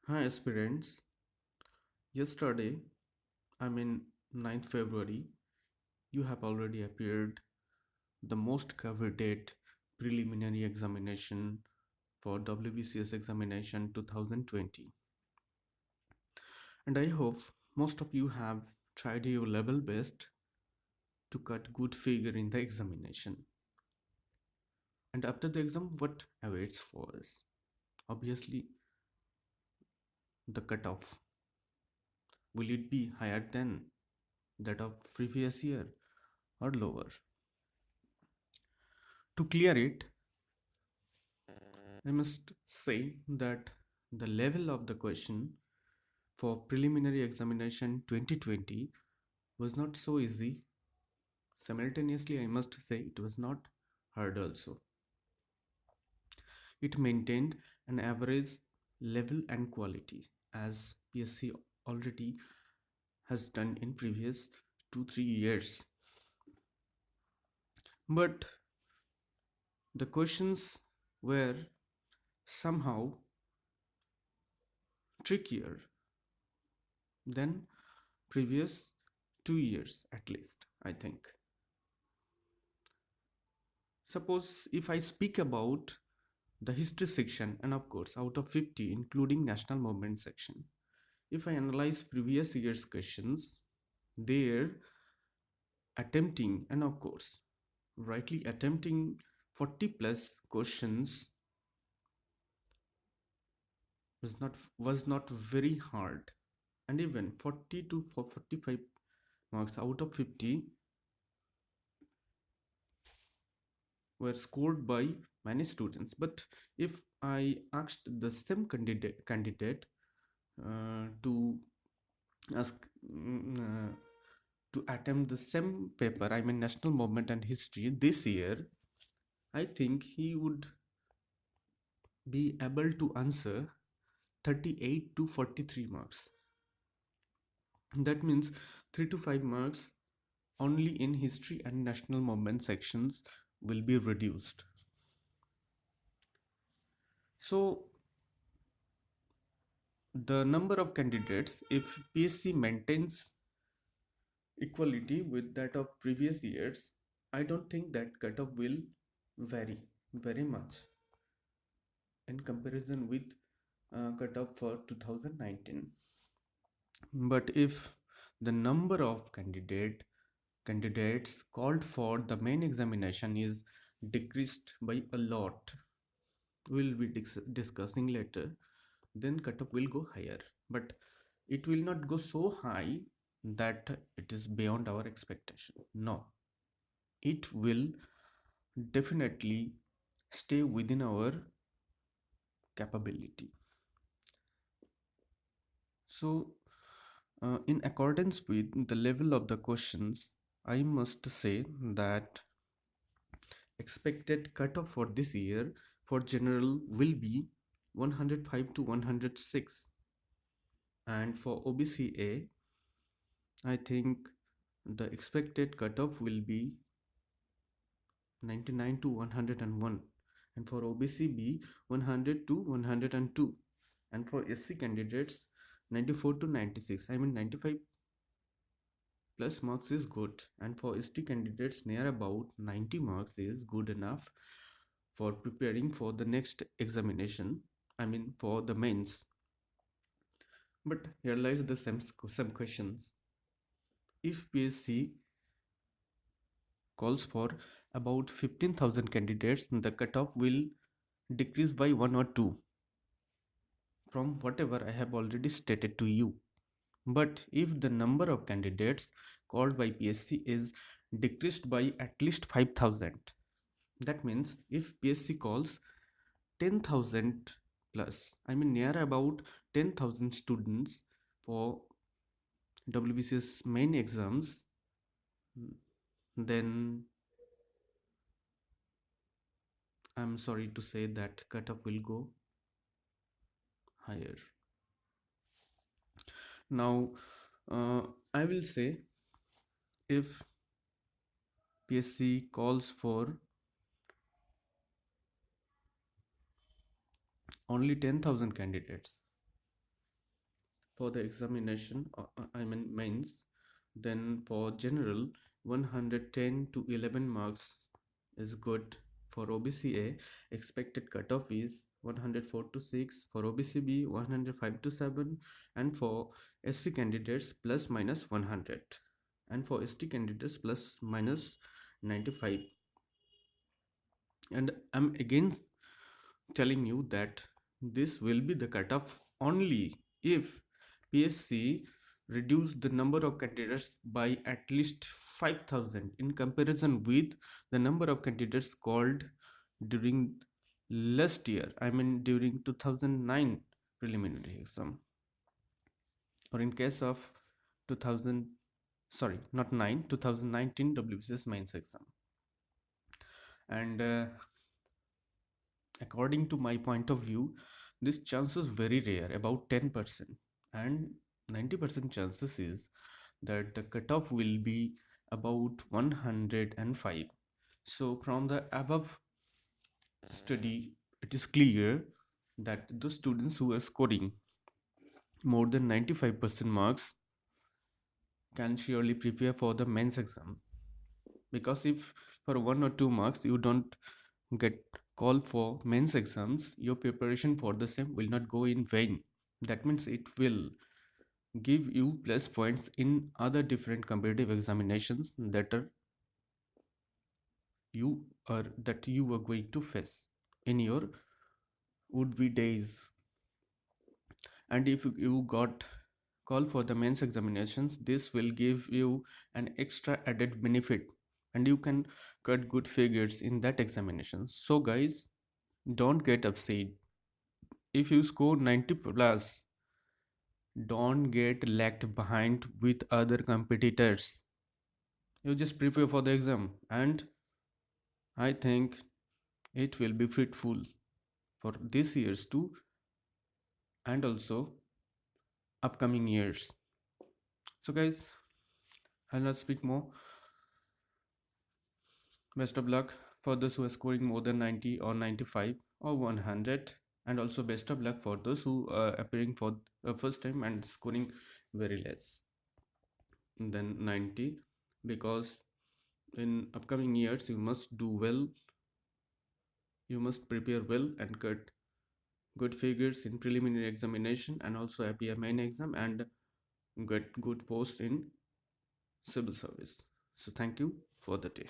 Hi aspirants, yesterday, I mean 9th February, you have already appeared the most coveted preliminary examination for WBCS examination 2020. And I hope most of you have tried your level best to cut good figure in the examination. And after the exam, what awaits for us? Obviously, the cutoff. Will it be higher than that of previous year or lower? To clear it, I must say that the level of the question for preliminary examination 2020 was not so easy. Simultaneously, I must say it was not hard also. It maintained an average level and quality as PSC already has done in previous 2-3 years. But the questions were somehow trickier than previous 2 years at least, I think. Suppose if I speak about the history section, and of course out of 50 including national movement section, if I analyze previous year's questions, they're attempting, and of course rightly attempting 40 plus questions was not very hard, and even 40 to 45 marks out of 50 were scored by many students. But if I asked the same candidate to ask to attempt the same paper, I mean national movement and history this year, I think he would be able to answer 38 to 43 marks. That means 3 to 5 marks only in history and national movement sections will be reduced. So the number of candidates, if PSC maintains equality with that of previous years, I don't think that cutoff will vary very much in comparison with cutoff for 2019. But if the number of candidates called for the main examination is decreased by a lot, we'll be discussing later, then cutoff will go higher. But it will not go so high that it is beyond our expectation. No, it will definitely stay within our capability. So, in accordance with the level of the questions, I must say that expected cutoff for this year for general will be 105 to 106, and for OBCA, I think the expected cutoff will be 99 to 101, and for OBCB 100 to 102, and for SC candidates 94 to 96. I mean 95 plus marks is good, and for ST candidates near about 90 marks is good enough for preparing for the next examination, I mean for the mains. But here lies the some questions. If PSC calls for about 15,000 candidates, the cutoff will decrease by 1 or 2 from whatever I have already stated to you. But if the number of candidates called by PSC is decreased by at least 5,000, that means if PSC calls 10,000 plus, I mean near about 10,000 students for WBCS main exams, then I'm sorry to say that cutoff will go higher. Now, I will say if PSC calls for only 10,000 candidates, for the examination, I mean mains. Then for general, 110 to 11 marks is good. For OBCA, expected cutoff is 104 to 6, for OBCB 105 to 7, and for SC candidates plus minus 100, and for ST candidates plus minus 95. And I'm again telling you that this will be the cutoff only if PSC reduce the number of candidates by at least 5,000 in comparison with the number of candidates called during last year, I mean during 2009 preliminary exam, or in case of 2000, sorry, not 9, 2019 WBCS mains exam. And according to my point of view, this chance is very rare, about 10%, and 90% chances is that the cutoff will be about 105. So from the above study, it is clear that those students who are scoring more than 95% marks can surely prepare for the mains exam. Because if for 1 or 2 marks you don't get call for mains exams, your preparation for the same will not go in vain. That means it will give you plus points in other different competitive examinations that you are going to face in your would be days. And if you got call for the mains examinations, this will give you an extra added benefit, and you can cut good figures in that examination. So guys, don't get upset if you score 90 plus. Don't get lagged behind with other competitors. You just prepare for the exam, and I think it will be fruitful for this year's too, and also upcoming years. So guys, I'll not speak more. Best of luck for those who are scoring more than 90 or 95 or 100, and also best of luck for those who are appearing for the first time and scoring very less than 90, because in upcoming years you must do well, you must prepare well and get good figures in preliminary examination and also appear main exam and get good post in civil service. So thank you for the day.